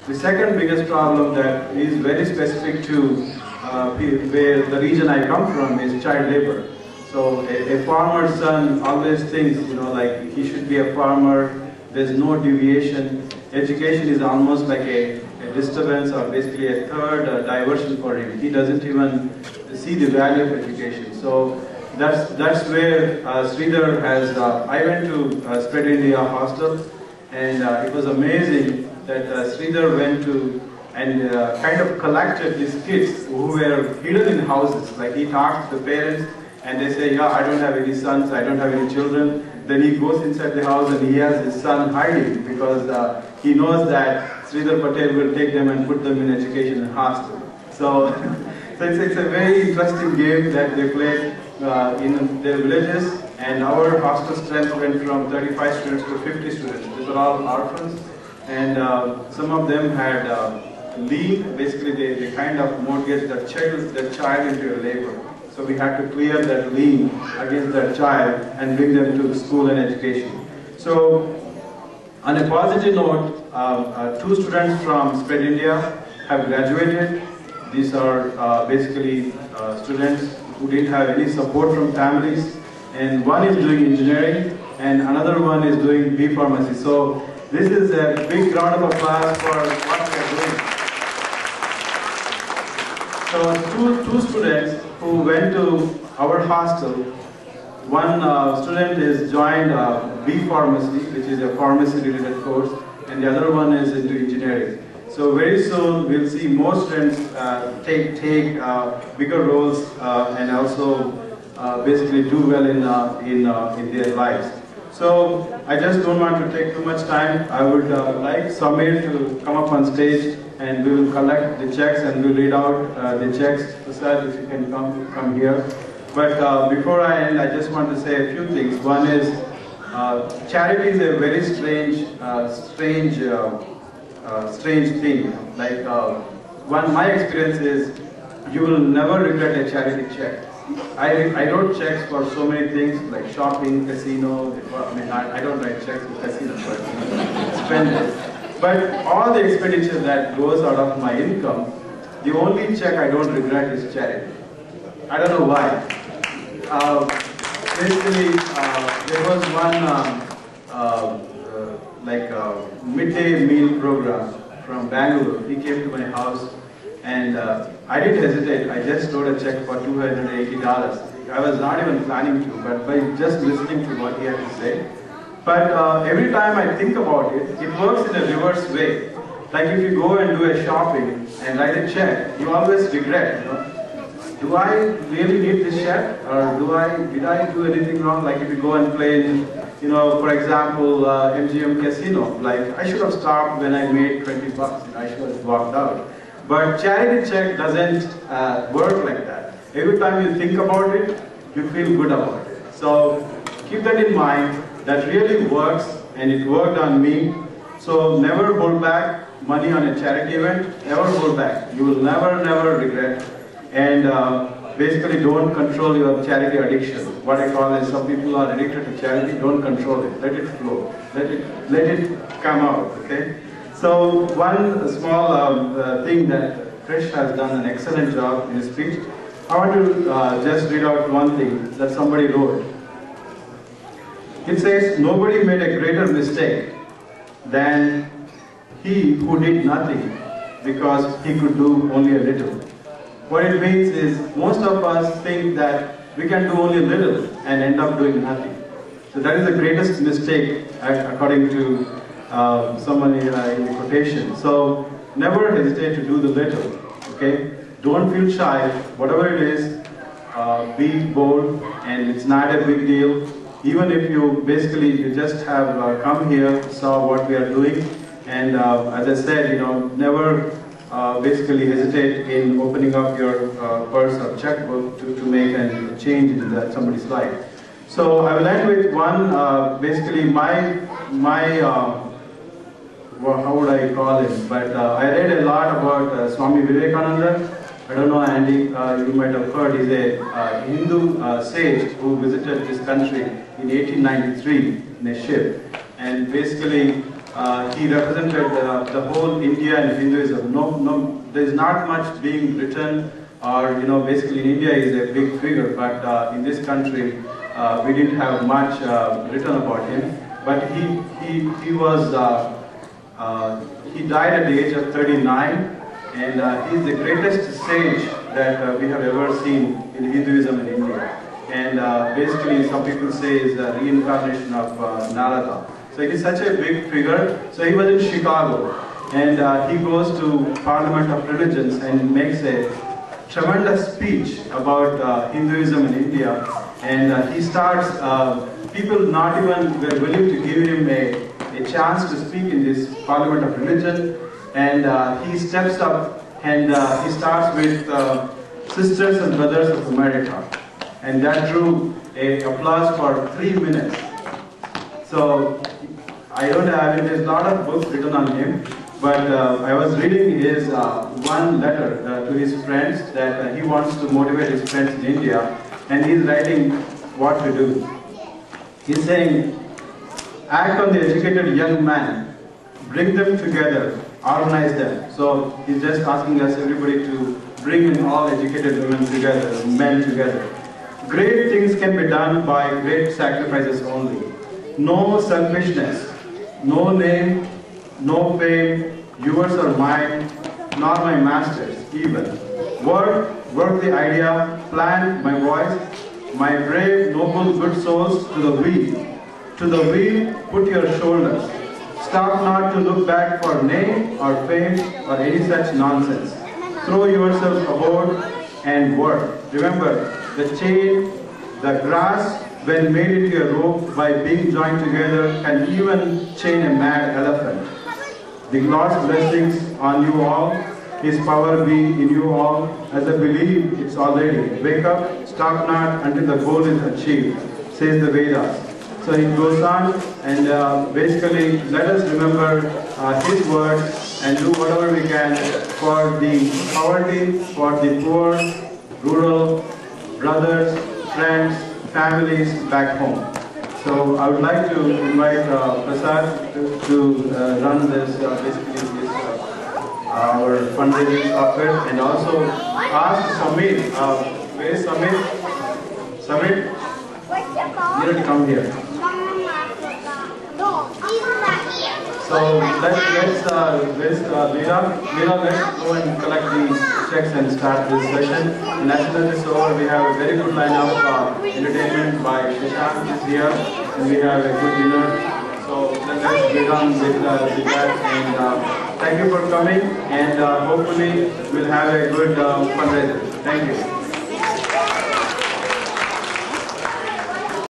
The second biggest problem that is very specific to where the region I come from is child labor. So a farmer's son always thinks, like he should be a farmer. There's no deviation. Education is almost like a disturbance or basically a third diversion for him. He doesn't even see the value of education. So that's where Sridhar has. I went to SpreadIndia hostel, and it was amazing that Sridhar went to and kind of collected these kids who were hidden in houses. Like he talked to the parents, and they say, "Yeah, I don't have any sons. I don't have any children." Then he goes inside the house and he has his son hiding because he knows that Sridhar Patel will take them and put them in education hostel. So, it's a very interesting game that they play in their villages, and our hostel strength went from 35 students to 50 students. These are all orphans, and some of them had lien. Basically, they kind of mortgaged their child into a labor. So we had to clear that lien against that child and bring them to school and education. So on a positive note, 2 students from SpreadIndia have graduated. These are basically students who didn't have any support from families. And one is doing engineering and another one is doing B pharmacy. So this is a big round of applause for what we are doing. So two students who went to our hostel. One student is joined B pharmacy, which is a pharmacy-related course, and the other one is into engineering. So very soon we'll see more students take bigger roles and also basically do well in their lives. So I just don't want to take too much time. I would like Samir to come up on stage, and we will collect the checks and we'll read out the checks. Prasad, if you can come here. But before I end, I just want to say a few things. One is charity is a very strange thing. Like my experience is you will never regret a charity check. I wrote checks for so many things like shopping, casino. I don't write checks for casino, but spend it. But all the expenditure that goes out of my income, the only check I don't regret is charity. I don't know why. Basically, there was one midday meal program from Bangalore. He came to my house, and I didn't hesitate. I just wrote a check for $280. I was not even planning to, but by just listening to what he had to say. But every time I think about it, it works in a reverse way. Like if you go and do a shopping and write a check, you always regret, do I really need this check, or did I do anything wrong? Like if you go and play in, for example, MGM Casino, like I should have stopped when I made 20 bucks, I should have walked out. But charity check doesn't work like that. Every time you think about it, you feel good about it. So keep that in mind. That really works, and it worked on me. So never hold back money on a charity event. Never hold back. You will never regret. And basically don't control your charity addiction. What I call is, some people are addicted to charity. Don't control it. Let it flow. Let it come out. Okay. So one small thing that Krish has done an excellent job in his speech. I want to just read out one thing that somebody wrote. It says, nobody made a greater mistake than he who did nothing because he could do only a little. What it means is, most of us think that we can do only a little and end up doing nothing. So that is the greatest mistake according to someone in the quotation. So never hesitate to do the little, okay? Don't feel shy, whatever it is, be bold, and it's not a big deal. Even if you just have come here, saw what we are doing, and as I said, never basically hesitate in opening up your purse or checkbook to make a change in somebody's life. So I will end with one, basically my how would I call him? But I read a lot about Swami Vivekananda. I don't know, Andy, you might have heard, he's a Hindu sage who visited this country in 1893 in a ship. And basically, he represented the whole India and Hinduism. There is not much being written, or basically in India he is a big figure, but in this country we didn't have much written about him. But he was he died at the age of 39, and he is the greatest sage that we have ever seen in Hinduism in India. And basically, some people say is a reincarnation of Narada. So he is such a big figure. So he was in Chicago, and he goes to Parliament of Religions and makes a tremendous speech about Hinduism in India. And he starts, people not even were willing to give him a chance to speak in this Parliament of Religion. And he steps up and he starts with Sisters and Brothers of America. And that drew a applause for 3 minutes. So I don't have, there's a lot of books written on him, but I was reading his one letter to his friends that he wants to motivate his friends in India, and he's writing what to do. He's saying, act on the educated young man, bring them together, organize them. So he's just asking us, everybody, to bring in all educated women together, men together. Great things can be done by great sacrifices only. No selfishness, no name, no fame, yours or mine, nor my master's even. Work the idea, plant my voice, my brave, noble, good souls to the wheel. To the wheel, put your shoulders. Stop not to look back for name or fame or any such nonsense. Throw yourself aboard and work. Remember, the chain, the grass, when made into a rope by being joined together, can even chain a mad elephant. The Lord's blessings on you all, His power be in you all, as I believe it's already. Wake up, stop not until the goal is achieved, says the Vedas. So he goes on, and basically let us remember his words and do whatever we can for the poverty, for the poor, rural, brothers, friends, families back home. So I would like to invite Prasad to run this, our fundraising software, and also ask Samir, where is Samir? Samir, you need to come here. So let's Leela, let's go and collect the checks and start this session. And as soon as it's over, we have a very good lineup of entertainment by Shashank is here, and we have a good dinner. So let's get on with that. And thank you for coming, and hopefully we'll have a good fundraiser. Thank you.